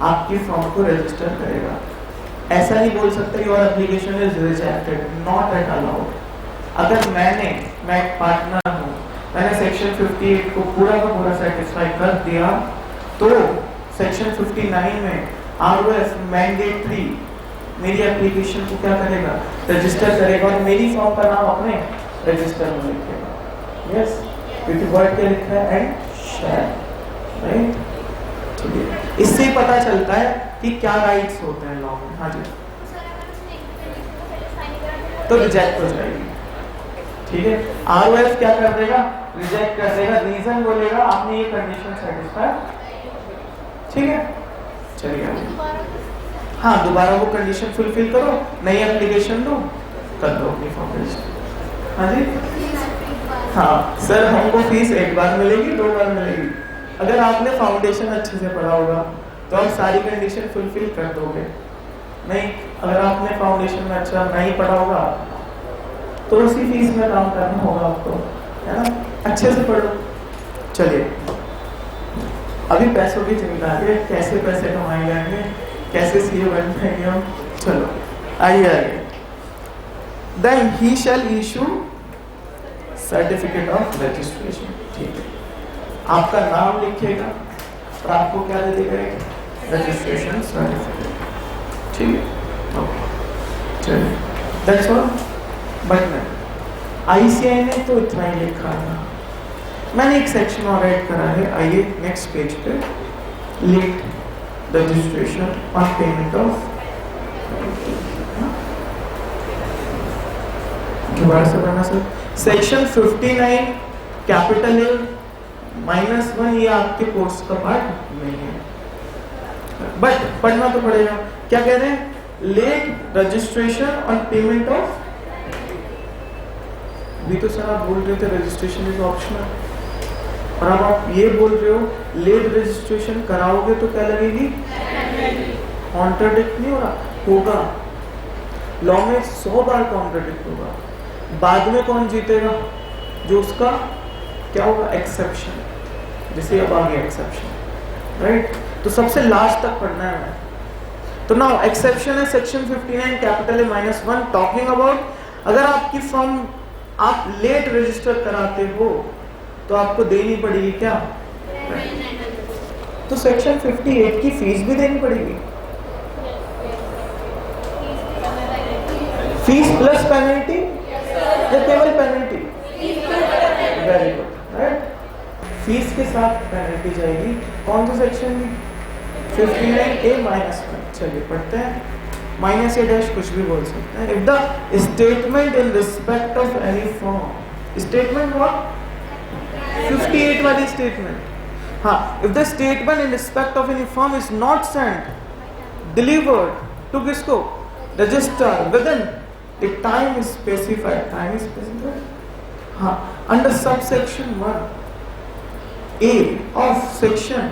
आपकी फॉर्म को रजिस्टर करेगा। ऐसा नहीं बोल सकते your application is rejected, not at allowed. अगर मैं एक पार्टनर हूँ, मैंने सेक्शन 58 को पूरा का पूरा सेटिस्फाई कर दिया तो सेक्शन 59 में ROF मैंडेटरी मेरी एप्लीकेशन को क्या करेगा? रजिस्टर करेगा और मेरी फॉर्म का नाम अपने रजिस्टर में लिखेगा। यस, क्योंकि वर्ड क्या लिखा है? And shall, right? चलिए, इससे ही पता चलता है कि क्या राइट्स होते हैं लॉ में। हाँ जी, तो रिजेक्ट हो जाएगी। ठीक है, ROF क्या कर देगा? रिजेक्ट कर देगा। रीजन बोलेगा आपने ये कंडीशन सेटिस्फाई। ठीक है, चलिए हाँ, दोबारा वो कंडीशन फुलफिल करो, नई एप्लीकेशन दो, कर दो अपनी फॉर्म रजिस्टर। हाँ जी, हाँ सर, हमको फीस एक बार मिलेगी, 2 बार मिलेगी। अगर आपने फाउंडेशन अच्छे से पढ़ा होगा तो आप सारी कंडीशन फुलफिल कर दोगे। नहीं, अगर आपने फाउंडेशन में अच्छा नहीं पढ़ा होगा तो उसी फीस में काम करना होगा आपको, है ना? अच्छे से पढ़ो। चलिए, अभी पैसों की चिंता है, कैसे पैसे कमाए जाएंगे, कैसे सीए बन जाएंगे हम। चलो आइए आगे। Then he shall issue certificate of registration. ठीक है, आपका नाम लिखेगा और आपको क्या दे देगा? Registration certificate. ठीक है, ओके, चलिए, दैट्स ऑल। बट मैं ICAI ने तो इतना ही लिखा है, मैंने एक सेक्शन और ऐड करा है। आइए नेक्स्ट पेज पे, late registration on payment of, दोबारा से पढ़ना सर। सेक्शन 59 कैपिटल L -1 ये आपके कोर्स का पार्ट नहीं है, बट पढ़ना तो पड़ेगा। क्या कह रहे हैं? Late registration on payment of. भी तो सर आप बोल रहे थे रजिस्ट्रेशन इज ऑप्शनल, और अब आप ये बोल रहे हो लेट रजिस्ट्रेशन कराओगे तो क्या लगेगी? कॉन्ट्राडिक्ट नहीं हो रहा? होगा। लॉ में 100 बार कॉन्ट्रडिक्ट होगा, बाद में कौन जीतेगा? जो उसका क्या होगा? एक्सेप्शन, जैसे अब आ गया एक्सेप्शन, राइट? तो सबसे लास्ट तक पढ़ना है। तो नाउ एक्सेप्शन है section 59 capital A -1 talking about अगर आपकी फर्म आप लेट रजिस्टर कराते हो तो आपको देनी पड़ेगी क्या? तो सेक्शन 58 की फीस भी देनी पड़ेगी, फीस प्लस पेनल्टी या केवल penalty? Very good, right? Fees के साथ पेनल्टी जाएगी। कौन सा सेक्शन में? 59A -1। चलिए पढ़ते हैं। माइनस या डैश कुछ भी बोल सकते हैं। If the statement in respect of any form, statement what? 58 वाली स्टेटमेंट। हाँ, if the statement in respect of any form is not sent delivered to किसको? Register within the time specified, time specified, हाँ, under subsection 1A of section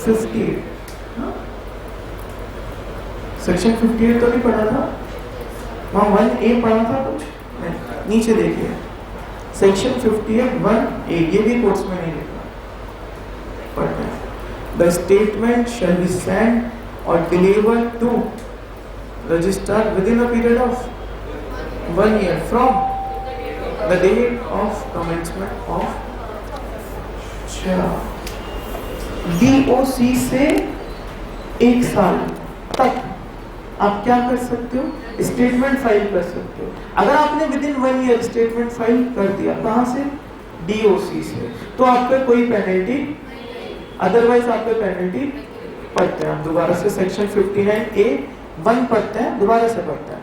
58। Section 58 तो नहीं पढ़ा था वहाँ? 1A पढ़ा था कुछ नहीं। नीचे देखिए सेक्शन 58 1A, ये भी कोर्स में नहीं लिखा, पढ़ते हैं। The statement shall be sent और delivered to register within a period of 1 year from the date of commencement of DOC से 1 साल तक आप क्या कर सकते हो? स्टेटमेंट फाइल कर सकते हो। अगर आपने with in 1 year statement file कर दिया, कहां से? DOC से, तो आप पे कोई पेनल्टी, अदरवाइज आप पे पेनल्टी पड़ते हैं। आप दोबारा से सेक्शन 59A 1 पढ़ते हैं, दोबारा से पढ़ते हैं।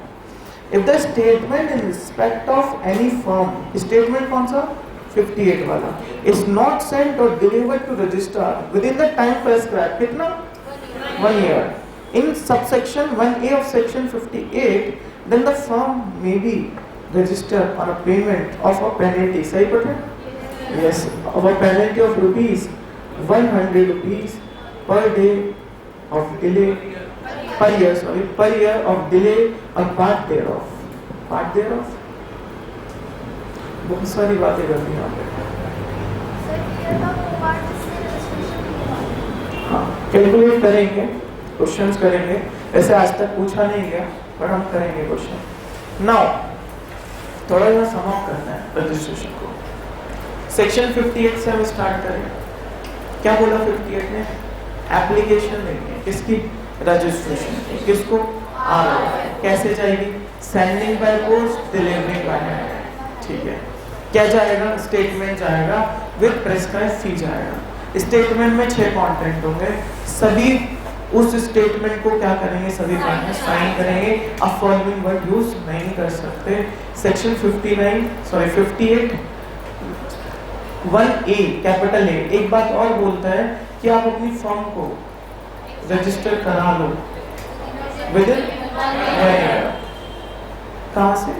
If the statement in respect of any form, statement कौन सा? 58 वाला, इज नॉट सेंट और delivered to register within the time prescribed, कितना? 1 year. In subsection 1A of section 58, then the firm may be registered on a payment of a penalty. सही पढ़ रहे? Yes, of a penalty of rupees 100 rupees per day of delay, per year of delay or part thereof. Part thereof? बहुत सारी बातें करनी है आपने। हाँ, कैलकुलेट करेंगे, क्वेश्चंस करेंगे। ऐसे आज तक पूछा नहीं गया पर हम करेंगे क्वेश्चन। नाउ थोड़ा सा समाप्त करना है रजिस्ट्रेशन को। सेक्शन 58 से हम स्टार्ट करें। क्या बोला 58 में? एप्लीकेशन देंगे किसकी? रजिस्ट्रेशन। किसको? आरओ। कैसे जाएगी? Sending by post, delivering by hand. ठीक है। क्या जाएगा? स्टेटमेंट जाएगा विद प्रेस्क्राइब फी जाएगा। स्टेटमेंट में 6 कंटेंट होंगे, सभी उस स्टेटमेंट को क्या करेंगे? सभी पार्टनर साइन करेंगे। अब फॉलोइंग वर्ड यूज नहीं कर सकते। सेक्शन 58 1A कैपिटल A एक बात और बोलता है कि आप अपनी फर्म को रजिस्टर करा लो विद इन 1 year। कहाँ से?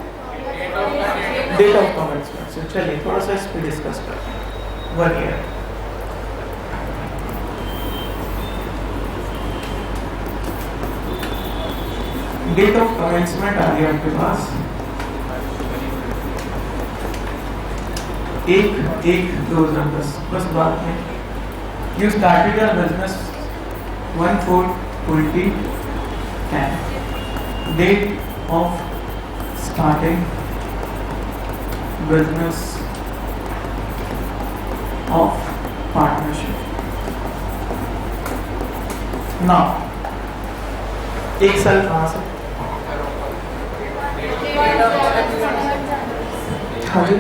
डेट ऑफ कमेंसमेंट से। चलिए थोड़ा सा इस पे डिस्कस करते हैं। 1 year। डेट ऑफ कमेंसमेंट आ गया आपके पास। एक 2010 बस बात है। You started your business 1/4/2010। Date of starting business of partnership. Now 1 साल कहाँ से? हाँ जी,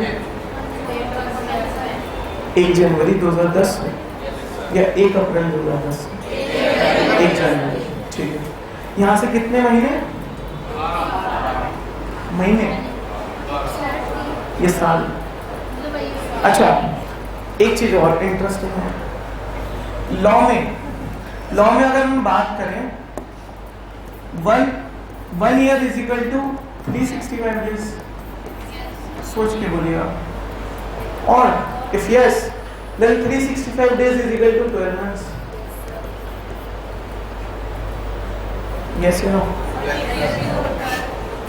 1 जनवरी 2010 से या 1 अप्रैल 2010 से? 1 जनवरी। ठीक है। यहाँ से कितने महीने? ये साल। अच्छा, एक चीज और इंटरेस्टिंग है लॉ में अगर हम बात करें 1 year is equal to 365 days. सोच के बोलिएगा। और if yes then 365 days is equal to 12 months. Yes or no?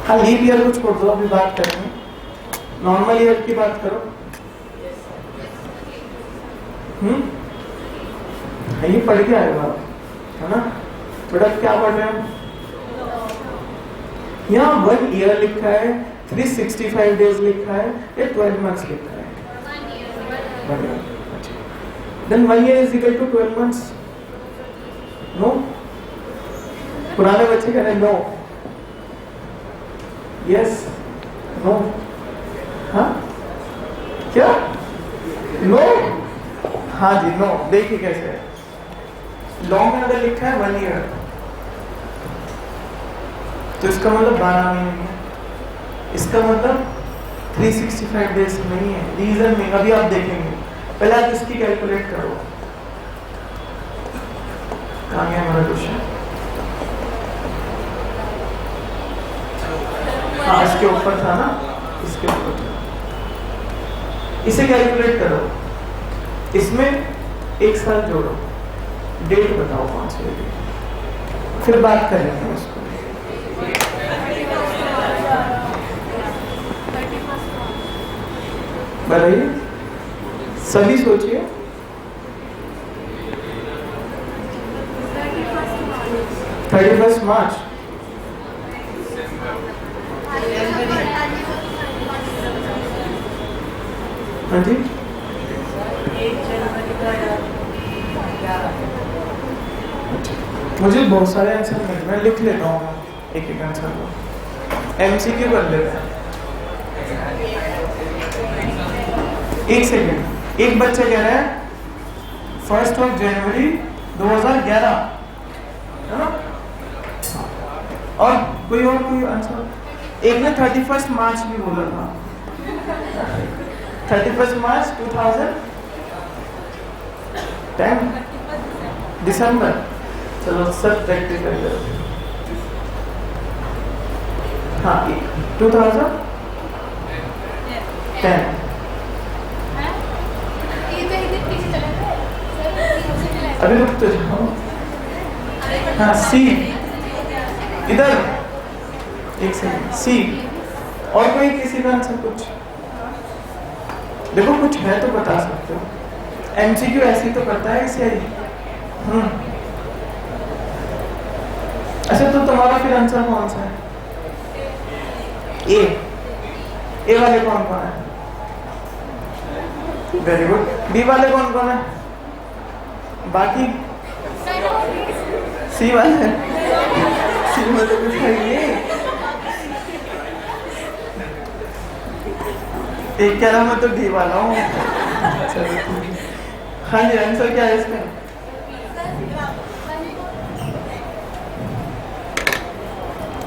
हाँ लीप ईयर को छोड़ दो, अभी बात करेंगे, नॉर्मल ईयर की बात करो। ये पढ़ के आएगा है ना, बड़ा क्या पढ़ रहे हैं? यहाँ 1 ईयर लिखा है, 365 डेज लिखा है, या 12 मंथ्स लिखा है? Then 1 year is equal to 12 months. No, पुराने बच्चे कह रहे हैं नो, यस, नो, हाँ क्या नो? हाँ जी नो। देखिए कैसे है, लॉ में अगर लिखा है 1 ईयर तो इसका मतलब 12 महीने है, इसका मतलब 365 डेज नहीं है। रीजन में अभी आप देखेंगे, पहले आप इसकी कैलकुलेट करो। कहाँ गया हमारा क्वेश्चन? हाँ इसके ऊपर था ना, इसके ऊपर था। इसे कैलकुलेट करो, इसमें 1 साल जोड़ो, डेट बताओ 5 डेट, फिर बात करेंगे उसको। बताइए, सभी सोचिए। 31 मार्च, हाँ जी, मुझे बहुत सारे आंसर मिले, मैं लिख लेता हूँ एक एक आंसर को, एमसीक्यू कर लेते हैं। एक सेकेंड, एक बच्चा कह रहा है 1 जनवरी 2011, है ना? और कोई आंसर? एक ने 31 मार्च भी बोला था, 31 मार्च 2010 दिसंबर। चलो सब प्रैक्टिस कर लो। हाँ 2010। अभी रुक तो जाओ। हाँ सी, इधर एक सेकंड, सी। और कोई किसी का आंसर कुछ? देखो कुछ है तो बता सकते हो, एमसीक्यू ऐसे तो करता है इसे। अच्छा तो तुम्हारा फिर आंसर कौन सा है? ए वाले कौन कौन है? Very good. बी वाले कौन कौन है? बाकी सी वाले, सी वाले कुछ है ये। एक कह रहा मैं तो डी वाला हूँ। हाँ जी, आंसर क्या है इसका?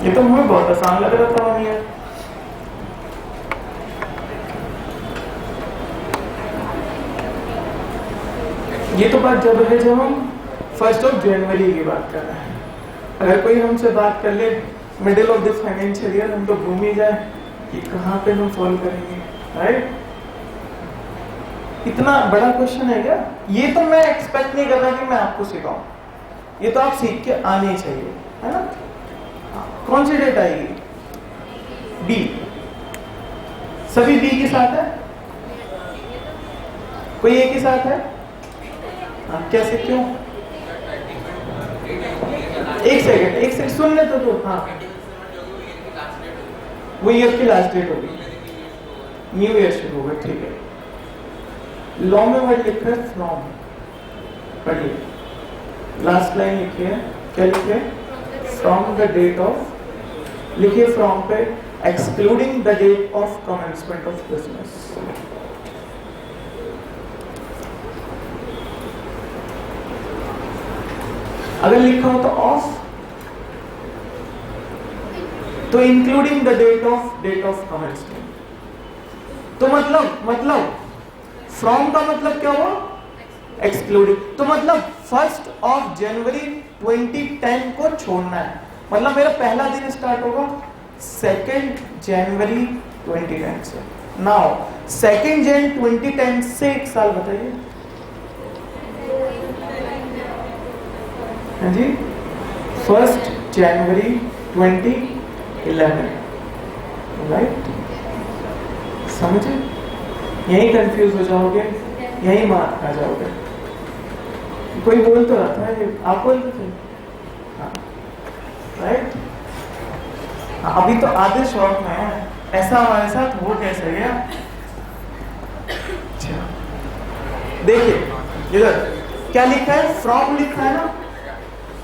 ये तो मुझे बहुत आसान लग रहा था ये। ये तो बात जब है जब हम 1 जनवरी की बात कर रहे हैं। अगर कोई हमसे बात कर ले middle of the financial year, हम तो घूम ही जाए कि कहाँ पे हम सॉल्व करेंगे, राइट? इतना बड़ा क्वेश्चन है क्या? ये तो मैं एक्सपेक्ट नहीं कर रहा कि मैं आपको सिखाऊं, ये तो आप सीख के आने ही चाहिए, है ना? कौन सी डेट आएगी? बी। सभी बी के साथ है? कोई ए के साथ है? कैसे, क्यों? एक सेकंड सुन ले तो हाँ, वो ईयर की लास्ट डेट होगी, न्यू ईयर शुरू होगा, ठीक है। लॉ में वर्ड लिखा है फ्रॉम, पढ़िए लास्ट लाइन लिखिए, क्या लिखिए? फ्रॉम द डेट ऑफ, लिखिए फ्रॉम पे excluding the date of commencement of business. अगर लिखा हो तो ऑफ, तो including the date of commencement. तो मतलब फ्रॉम का मतलब क्या हुआ? एक्सक्लूडिंग। तो मतलब 1 जनवरी 2010 को छोड़ना है, मतलब मेरा पहला दिन स्टार्ट होगा 2 जनवरी 2010 से। नाउ 2 जन 2010 से 1 साल बताइए। हाँ जी, 1 जनवरी 2011, राइट? समझे? यही कंफ्यूज हो जाओगे, यही मार खा जाओगे। कोई बोल तो रहा था, आप बोल रहे थे, राइट? अभी तो आधे शॉर्ट में है, ऐसा हमारे साथ हो कैसे गया? देखिए इधर क्या लिखा है, फ्रॉम लिखा है ना।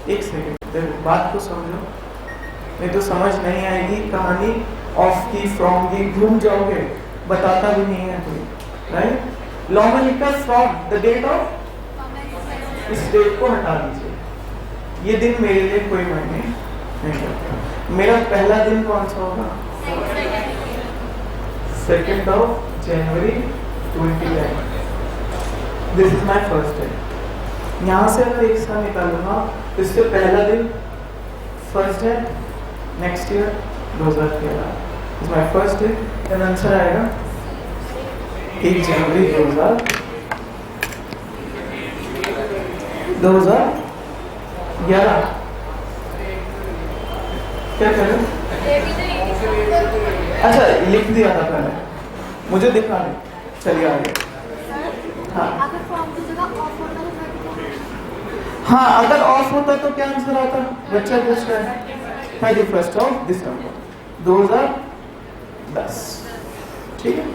एक सेकेंड बात को समझो, नहीं तो समझ नहीं आएगी कहानी। ऑफ की, फ्रॉम की घूम जाओगे, बताता भी नहीं है कोई, राइट? लॉ में लिखा फ्रॉम द डेट ऑफ, इस डेट को हटा दीजिए। ये दिन मेरे लिए कोई मायने नहीं रखता। मेरा पहला दिन कौन सा होगा? 2nd of January 2011। This is my first day. यहाँ से मैं एक साल निकालूंगा, इससे पहला दिन फर्स्ट है next year 2013। Is my first day, then answer आएगा 1 जनवरी 2011। क्या करें? अच्छा लिख दिया था पहले, मुझे दिखा नहीं। चलिए आगे। हाँ हाँ, अगर ऑफ होता तो क्या आंसर आता? बच्चा पूछ रहा है 31 of December 2010। ठीक है,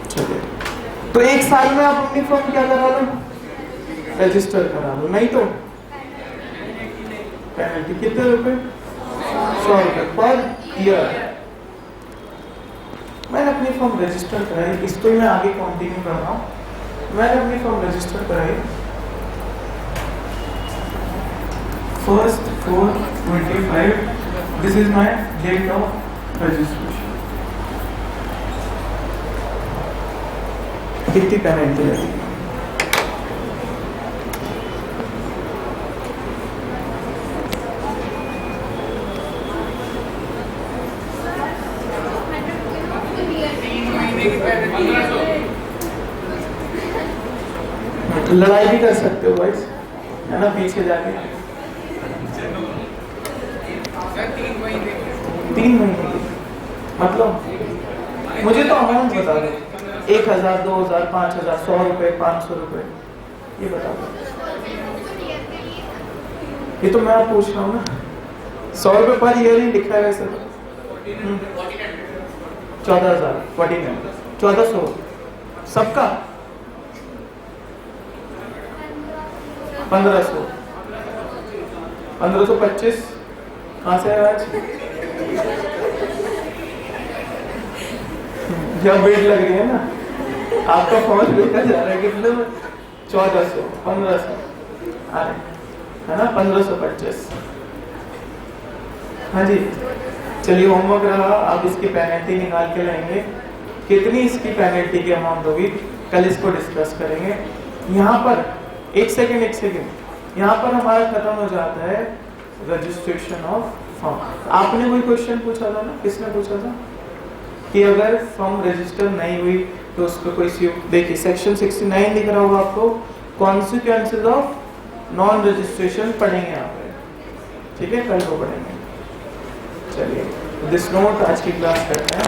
चलिए। तो एक साल में आप अपनी फॉर्म क्या करा लो? रजिस्टर करा लो, नहीं तो पेनल्टी कितने रुपए? 100 रुपए पर ईयर। मैंने अपनी फॉर्म रजिस्टर कराई, इसको मैं आगे कंटिन्यू कर रहा हूँ। मैंने अपनी फॉर्म रजिस्टर कराई 1st 4/25। This is my date of registration. कितनी पेनल्टी है? लड़ाई भी कर सकते हो गाइस, है ना, पीछे जाके। 3 महीने की मतलब मुझे तो अमाउंट बता दो, 1000, 2000, 5000, 100 रुपए, 500 रुपए, ये बता दो। ये तो मैं आप पूछ रहा हूँ ना, 100 रुपए पर ईयर ही लिखा है वैसे तो। 14,000, 1400 सबका। 1500, 1525 कहाँ से है आज? जब बेट लग रही है ना, आपका फोन लेकर जा रहा है कितने में? 1400, 1500 है ना, 1525। हाँ जी, चलिए होमवर्क रहा। आप इसकी पेनल्टी निकाल के लाएंगे, कितनी इसकी पेनल्टी की अमाउंट होगी, कल इसको डिस्कस करेंगे। यहाँ पर एक सेकेंड, यहाँ पर हमारा खत्म हो जाता है रजिस्ट्रेशन ऑफ फॉर्म। आपने कोई क्वेश्चन पूछा था ना, किसने पूछा था कि अगर फॉर्म रजिस्टर नहीं हुई तो उसको कोई, देखिए सेक्शन 69 लिख रहा होगा आपको, कॉन्सिक्वेंसेज ऑफ नॉन रजिस्ट्रेशन पढ़ेंगे यहाँ पे, ठीक है, कल को पढ़ेंगे। चलिए दिस नोट आज की क्लास करते हैं।